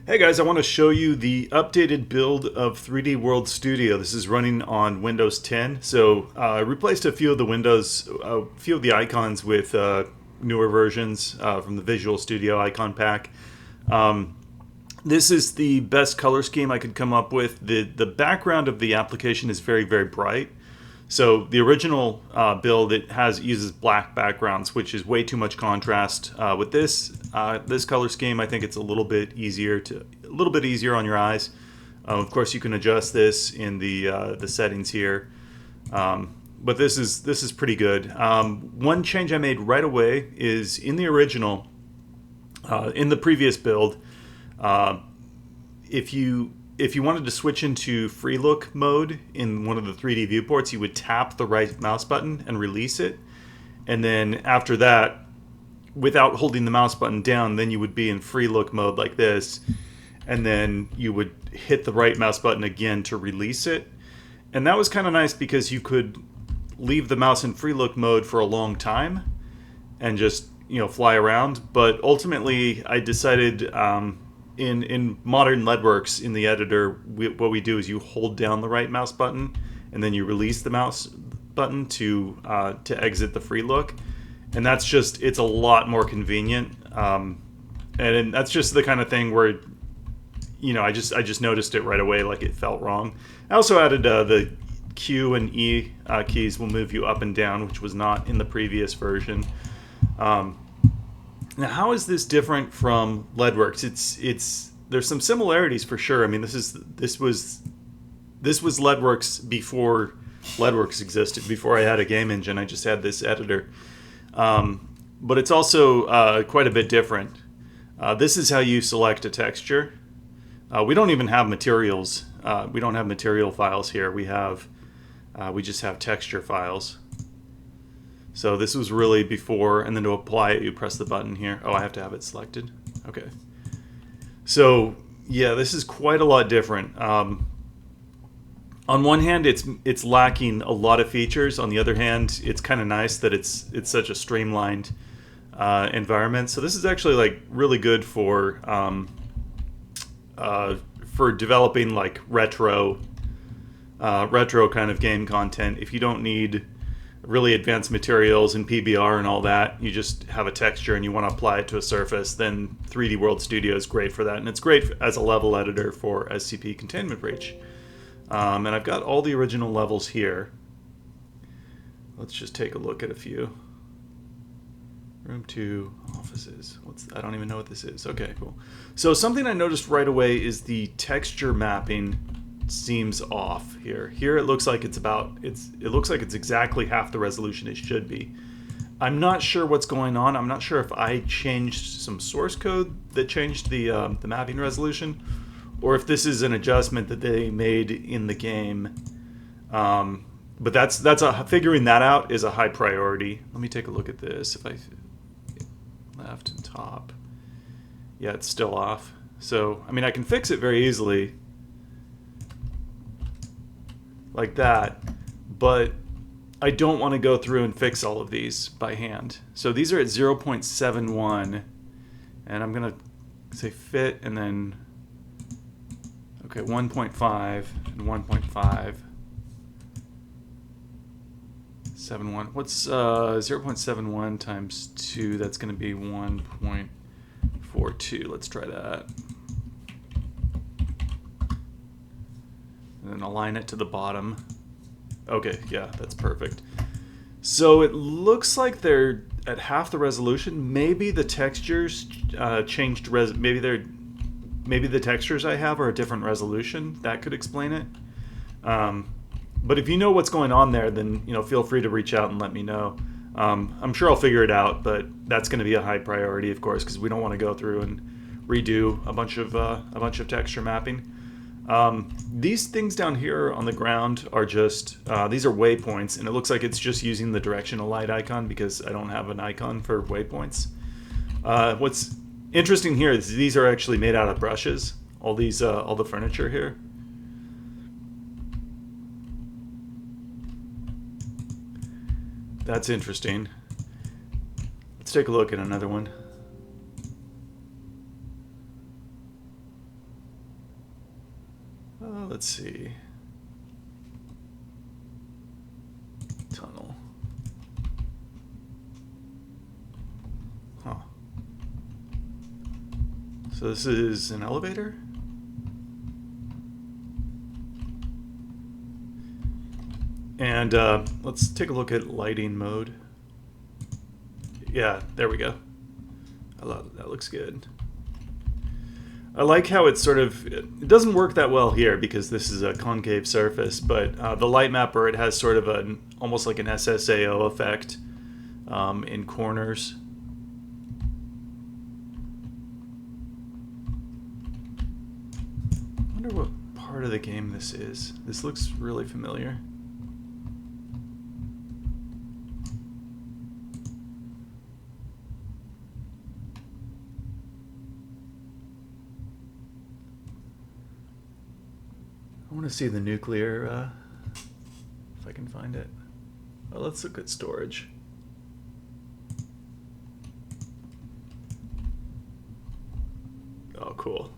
Hey guys, I want to show you the updated build of 3D World Studio. This is running on Windows 10. So I replaced a few of the icons with newer versions from the Visual Studio icon pack. This is the best color scheme I could come up with. The background of the application is very, very bright. So the original build uses black backgrounds, which is way too much contrast. With this color scheme, I think it's a little bit easier on your eyes. Of course, you can adjust this in the settings here, but this is pretty good. One change I made right away is in the original, in the previous build, if you wanted to switch into free look mode in one of the 3D viewports, you would tap the right mouse button and release it. And then after that, without holding the mouse button down, then you would be in free look mode like this. And then you would hit the right mouse button again to release it. And that was kind of nice because you could leave the mouse in free look mode for a long time and just, fly around. But ultimately, I decided, in modern LEDWorks, in the editor, what we do is you hold down the right mouse button and then you release the mouse button to exit the free look, and it's a lot more convenient. And that's just the kind of thing where I just noticed it right away, like it felt wrong. I also added the Q and E keys will move you up and down, which was not in the previous version. Now, how is this different from LEDWorks? There's some similarities for sure. I mean, this was LEDWorks before LEDWorks existed. Before I had a game engine, I just had this editor. But it's also quite a bit different. This is how you select a texture. We don't even have materials. We don't have material files here. We just have texture files. So this was really before, and then to apply it, you press the button here. Oh, I have to have it selected. Okay. So yeah, this is quite a lot different. On one hand, it's lacking a lot of features. On the other hand, it's kind of nice that it's such a streamlined environment. So this is actually like really good for developing like retro kind of game content. If you don't need really advanced materials and PBR and all that, you just have a texture and you want to apply it to a surface, then 3D World Studio is great for that, and it's great as a level editor for SCP Containment Breach. And I've got all the original levels here. Let's just take a look at a few. Room 2, offices. I don't even know what this is. Okay, cool. So something I noticed right away is the texture mapping seems off here. Here it looks like it looks like it's exactly half the resolution it should be. I'm not sure what's going on. I'm not sure if I changed some source code that changed the mapping resolution, or if this is an adjustment that they made in the game. But figuring that out is a high priority. Let me take a look at this. If I left and top, yeah, it's still off. So I mean, I can fix it very easily, like that, but I don't want to go through and fix all of these by hand. So these are at 0.71, and I'm gonna say fit, and then 1.5 and 1.5. 71. What's 0.71 times 2? That's going to be 1.42. Let's try that. And then align it to the bottom. Okay, yeah, that's perfect. So it looks like they're at half the resolution. Maybe the textures changed. Maybe the textures I have are a different resolution. That could explain it. But if you know what's going on there, then feel free to reach out and let me know. I'm sure I'll figure it out, but that's going to be a high priority, of course, because we don't want to go through and redo a bunch of texture mapping. These things down here on the ground are just these are waypoints, and it looks like it's just using the directional light icon because I don't have an icon for waypoints. What's interesting here is these are actually made out of brushes. All the furniture here. That's interesting. Let's take a look at another one. Let's see. Tunnel. Huh. So this is an elevator? And let's take a look at lighting mode. Yeah, there we go. That looks good. I like how it's sort of, it doesn't work that well here because this is a concave surface, but the light mapper, it has sort of an, almost like an SSAO effect in corners. I wonder what part of the game this is. This looks really familiar. I want to see the nuclear, if I can find it. Oh, let's look at storage. Oh, cool.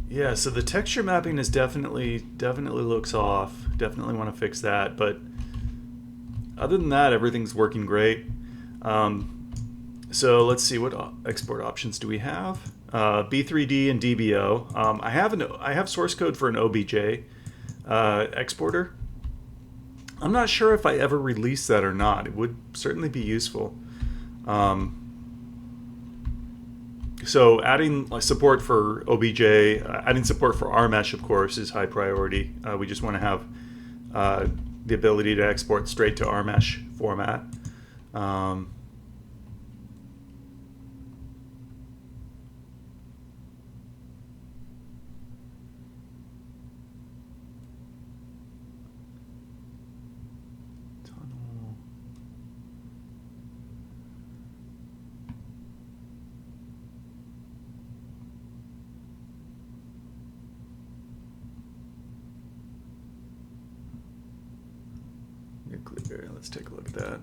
Yeah, so the texture mapping is definitely looks off. Definitely want to fix that, but other than that, everything's working great. So let's see, what export options do we have? B3D and DBO. I have source code for an OBJ exporter. I'm not sure if I ever release that or not. It would certainly be useful. So adding support for OBJ, adding support for RMesh, of course, is high priority. We just want to have the ability to export straight to RMesh format. Nuclear, let's take a look at that.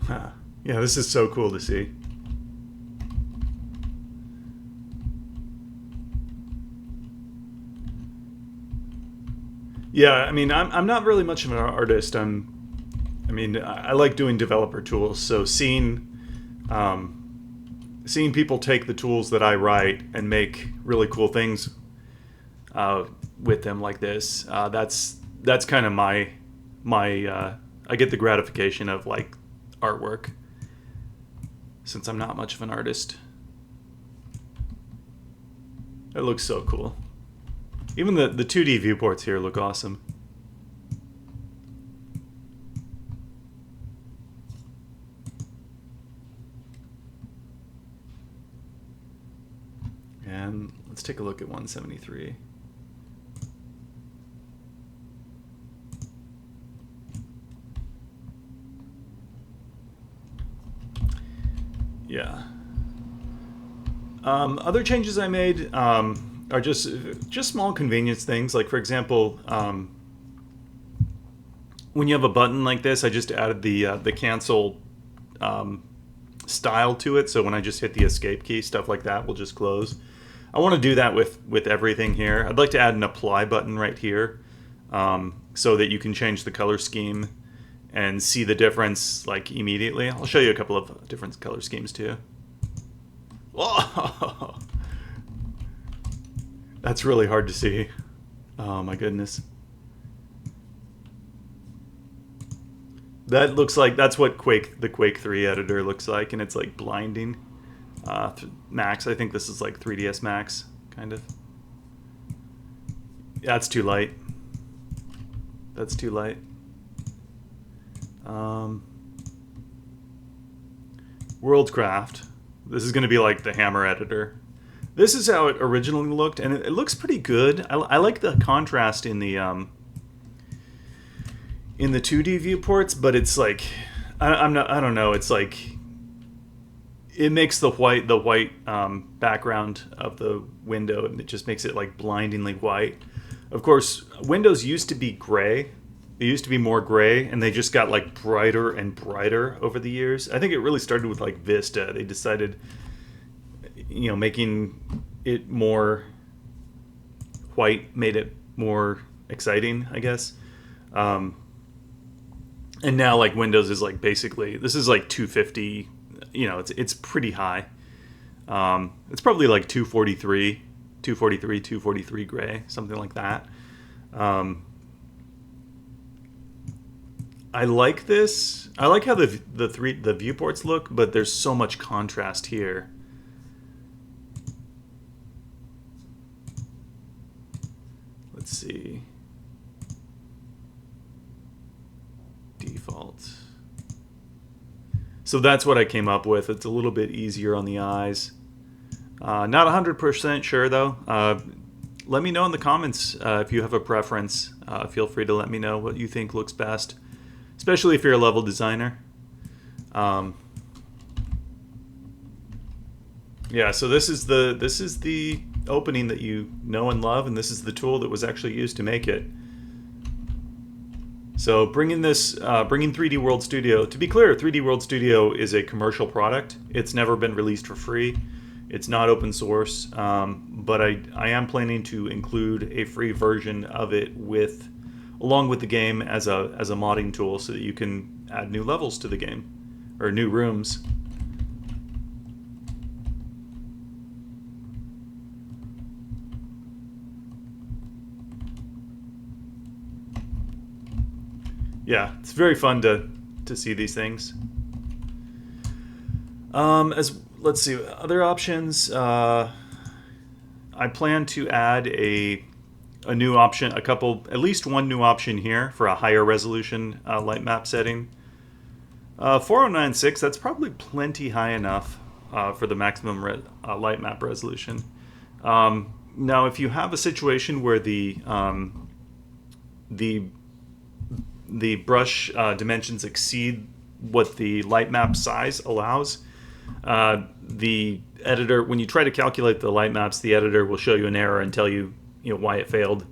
Huh. Yeah, this is so cool to see. Yeah, I mean, I'm not really much of an artist. I like doing developer tools, so seeing people take the tools that I write and make really cool things with them like this, that's kind of my I get the gratification of like artwork, since I'm not much of an artist. It looks so cool. Even the 2D viewports here look awesome. And let's take a look at 173. Yeah. Other changes I made are just small convenience things. Like, for example, when you have a button like this, I just added the cancel style to it. So when I just hit the escape key, stuff like that will just close. I want to do that with everything here. I'd like to add an apply button right here, so that you can change the color scheme and see the difference like immediately. I'll show you a couple of different color schemes too. Whoa! That's really hard to see. Oh my goodness. That looks like, that's what the Quake 3 editor looks like, and it's like blinding. Max, I think this is like 3ds Max, kind of. Yeah, that's too light. That's too light. Worldcraft. This is going to be like the Hammer editor. This is how it originally looked, and it looks pretty good. I like the contrast in the 2D viewports, but it's like I don't know. It's like it makes the white background of the window, and it just makes it like blindingly white. Of course, windows used to be gray. They used to be more gray, and they just got like brighter and brighter over the years. I think it really started with like Vista. They decided, making it more white made it more exciting, I guess. And now like Windows is like basically, this is like 250, it's pretty high. It's probably like 243 gray, something like that. I like this. I like how the viewports look, but there's so much contrast here. Let's see. Default. So that's what I came up with. It's a little bit easier on the eyes. Not 100% sure though. Let me know in the comments if you have a preference. Feel free to let me know what you think looks best, especially if you're a level designer. Yeah, so this is the opening that you know and love, and this is the tool that was actually used to make it. So bringing 3D World Studio, to be clear, 3D World Studio is a commercial product. It's never been released for free. It's not open source, but I am planning to include a free version of it along with the game as a modding tool, so that you can add new levels to the game, or new rooms. Yeah, it's very fun to see these things. Let's see, other options. I plan to add a new option, at least one new option here for a higher resolution light map setting. 4096, that's probably plenty high enough for the maximum light map resolution. Now, if you have a situation where the brush dimensions exceed what the light map size allows, the editor, when you try to calculate the light maps, the editor will show you an error and tell you, why it failed.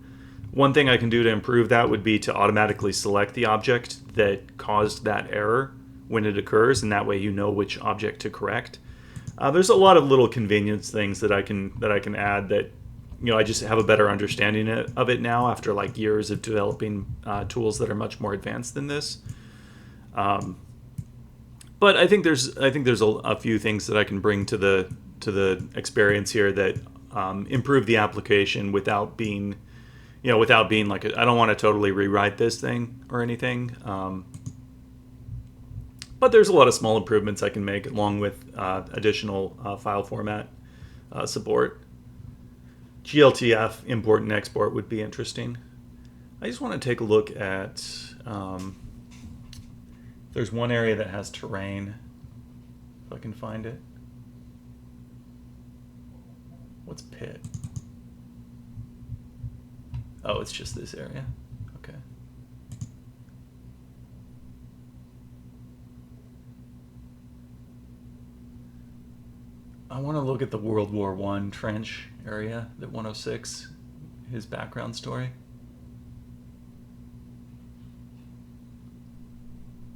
One thing I can do to improve that would be to automatically select the object that caused that error when it occurs, and that way you know which object to correct. There's a lot of little convenience things that I can add that I just have a better understanding of it now after like years of developing tools that are much more advanced than this. But I think there's a few things that I can bring to the experience here that improve the application without being like I don't want to totally rewrite this thing or anything. But there's a lot of small improvements I can make along with additional file format support. GLTF import and export would be interesting. I just want to take a look at there's one area that has terrain, if I can find it. What's pit? Oh, it's just this area. Okay. I want to look at the World War I trench area, that 106, his background story.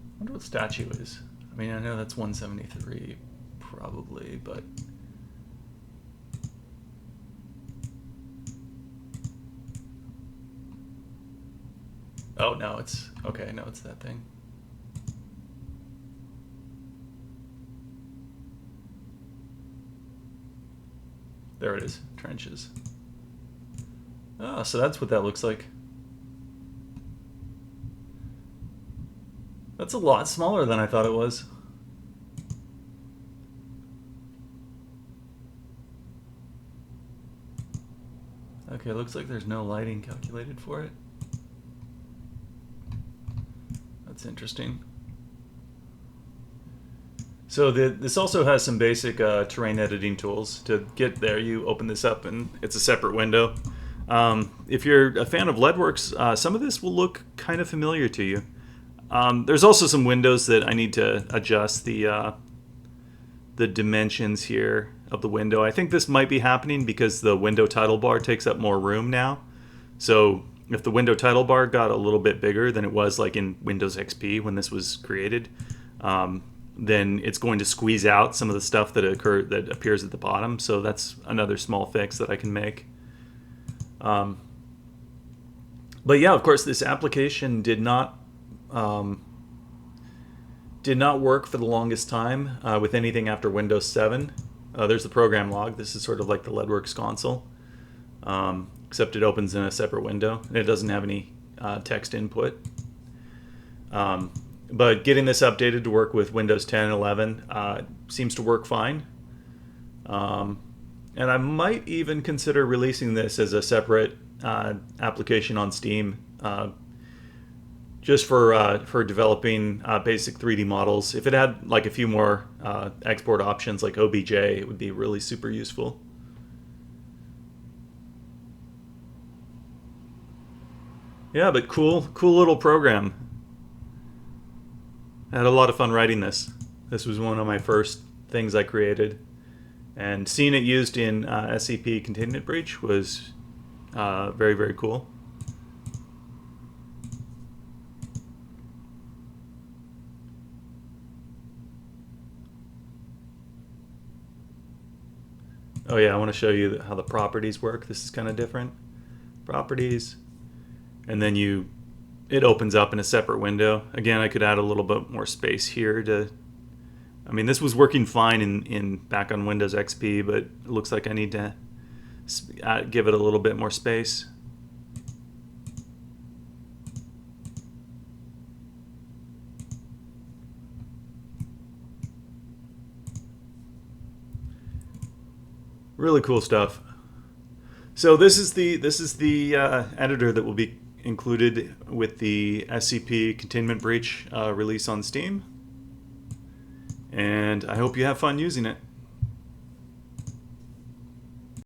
I wonder what statue is. I mean, I know that's 173, probably, but... Oh, no, it's... Okay, no, it's that thing. There it is, trenches. Oh, so that's what that looks like. That's a lot smaller than I thought it was. Okay, looks like there's no lighting calculated for it. That's interesting. So this also has some basic terrain editing tools. To get there, you open this up and it's a separate window. If you're a fan of Leadworks, some of this will look kind of familiar to you. There's also some windows that I need to adjust the dimensions here of the window. I think this might be happening because the window title bar takes up more room now. So if the window title bar got a little bit bigger than it was like in Windows XP when this was created, then it's going to squeeze out some of the stuff that appears at the bottom. So that's another small fix that I can make. But yeah, of course, this application did not work for the longest time with anything after Windows 7. There's the program log. This is sort of like the LEDWorks console, except it opens in a separate window and it doesn't have any text input. But getting this updated to work with Windows 10 and 11 seems to work fine. And I might even consider releasing this as a separate application on Steam, just for developing basic 3D models. If it had like a few more export options like OBJ, it would be really super useful. Yeah, but cool little program. I had a lot of fun writing this. This was one of my first things I created. And seeing it used in SCP Containment Breach was very, very cool. Oh yeah, I want to show you how the properties work. This is kind of different. Properties. And then it opens up in a separate window. Again, I could add a little bit more space here I mean, this was working fine in back on Windows XP, but it looks like I need to give it a little bit more space. Really cool stuff. So this is the editor that will be included with the SCP Containment Breach release on Steam. And I hope you have fun using it.